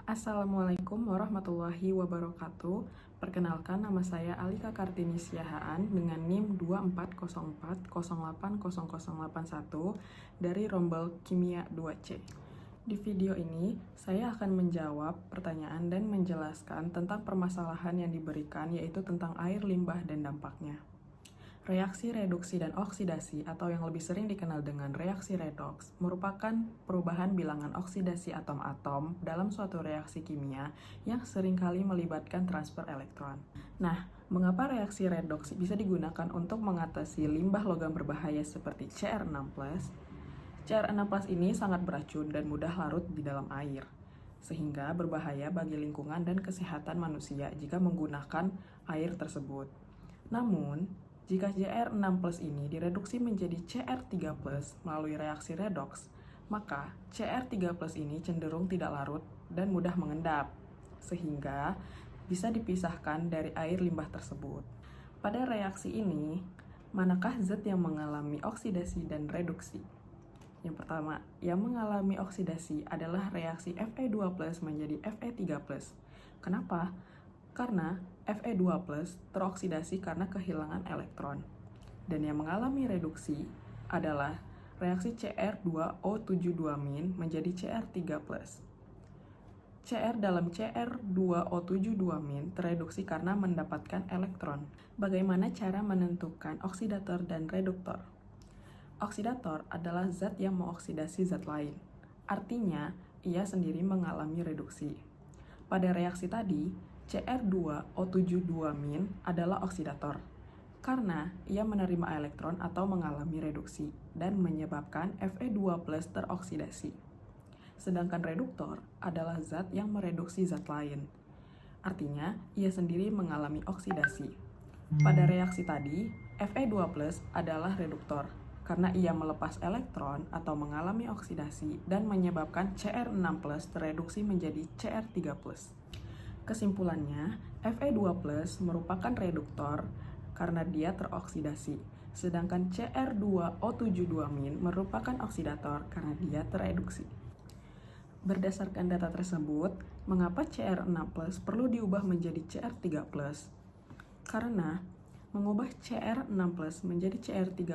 Assalamualaikum warahmatullahi wabarakatuh. Perkenalkan, nama saya Alika Kartini Siahaan dengan NIM 2404080081 dari Rombel Kimia 2C. Di video ini, saya akan menjawab pertanyaan dan menjelaskan tentang permasalahan yang diberikan, yaitu tentang air limbah dan dampaknya. Reaksi reduksi dan oksidasi, atau yang lebih sering dikenal dengan reaksi redoks, merupakan perubahan bilangan oksidasi atom-atom dalam suatu reaksi kimia yang seringkali melibatkan transfer elektron. Nah, mengapa reaksi redoks bisa digunakan untuk mengatasi limbah logam berbahaya seperti Cr6+? Cr6+ ini sangat beracun dan mudah larut di dalam air, sehingga berbahaya bagi lingkungan dan kesehatan manusia jika menggunakan air tersebut. Namun, jika Cr6+ ini direduksi menjadi Cr3+ melalui reaksi redoks, maka Cr3+ ini cenderung tidak larut dan mudah mengendap, sehingga bisa dipisahkan dari air limbah tersebut. Pada reaksi ini, manakah zat yang mengalami oksidasi dan reduksi? Yang pertama, yang mengalami oksidasi adalah reaksi Fe2+ menjadi Fe3+. Kenapa? Karena Fe2+ teroksidasi karena kehilangan elektron. Dan yang mengalami reduksi adalah reaksi Cr2O72- menjadi Cr3+. Cr dalam Cr2O72- tereduksi karena mendapatkan elektron. Bagaimana cara menentukan oksidator dan reduktor? Oksidator adalah zat yang mengoksidasi zat lain. Artinya, ia sendiri mengalami reduksi. Pada reaksi tadi, Cr2O72- adalah oksidator, karena ia menerima elektron atau mengalami reduksi dan menyebabkan Fe2+ teroksidasi. Sedangkan reduktor adalah zat yang mereduksi zat lain, artinya ia sendiri mengalami oksidasi. Pada reaksi tadi, Fe2+ adalah reduktor, karena ia melepas elektron atau mengalami oksidasi dan menyebabkan Cr6+ tereduksi menjadi Cr3+. Kesimpulannya, Fe2+ merupakan reduktor karena dia teroksidasi, sedangkan Cr2O72- merupakan oksidator karena dia tereduksi. Berdasarkan data tersebut, mengapa Cr6+ perlu diubah menjadi Cr3+? Karena mengubah Cr6+ menjadi Cr3+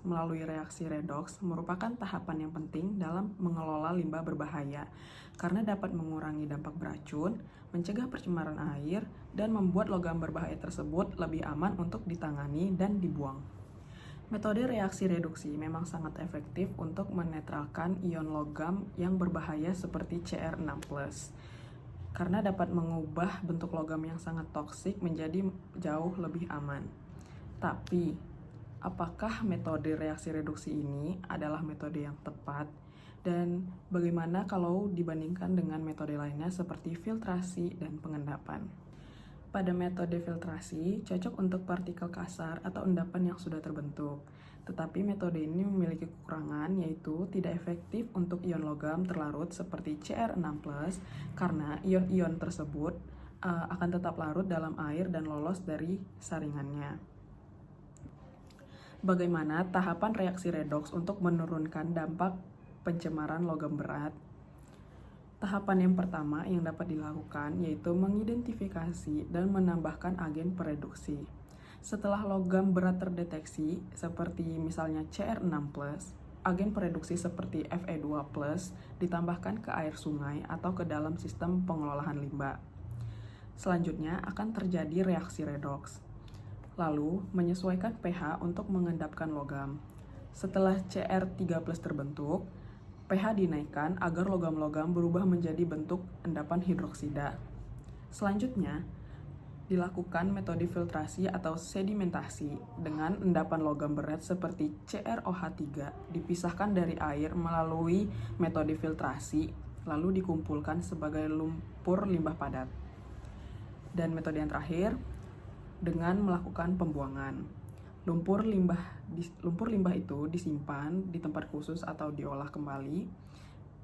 melalui reaksi redoks merupakan tahapan yang penting dalam mengelola limbah berbahaya karena dapat mengurangi dampak beracun, mencegah pencemaran air, dan membuat logam berbahaya tersebut lebih aman untuk ditangani dan dibuang. Metode reaksi reduksi memang sangat efektif untuk menetralkan ion logam yang berbahaya seperti Cr6+. Karena dapat mengubah bentuk logam yang sangat toksik menjadi jauh lebih aman. Tapi, apakah metode reaksi reduksi ini adalah metode yang tepat? Dan bagaimana kalau dibandingkan dengan metode lainnya seperti filtrasi dan pengendapan? Pada metode filtrasi, cocok untuk partikel kasar atau endapan yang sudah terbentuk. Tetapi metode ini memiliki kekurangan, yaitu tidak efektif untuk ion logam terlarut seperti Cr6+, karena ion-ion tersebut akan tetap larut dalam air dan lolos dari saringannya. Bagaimana tahapan reaksi redoks untuk menurunkan dampak pencemaran logam berat? Tahapan yang pertama yang dapat dilakukan yaitu mengidentifikasi dan menambahkan agen pereduksi. Setelah logam berat terdeteksi, seperti misalnya Cr6+, agen pereduksi seperti Fe2+ ditambahkan ke air sungai atau ke dalam sistem pengelolaan limbah. Selanjutnya akan terjadi reaksi redoks. Lalu, menyesuaikan pH untuk mengendapkan logam. Setelah Cr3+ terbentuk, pH dinaikkan agar logam-logam berubah menjadi bentuk endapan hidroksida. Selanjutnya, dilakukan metode filtrasi atau sedimentasi dengan endapan logam berat seperti CrOH3 dipisahkan dari air melalui metode filtrasi, lalu dikumpulkan sebagai lumpur limbah padat. Dan metode yang terakhir, dengan melakukan pembuangan. Lumpur limbah itu disimpan di tempat khusus atau diolah kembali,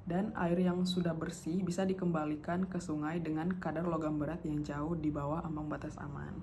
dan air yang sudah bersih bisa dikembalikan ke sungai dengan kadar logam berat yang jauh di bawah ambang batas aman.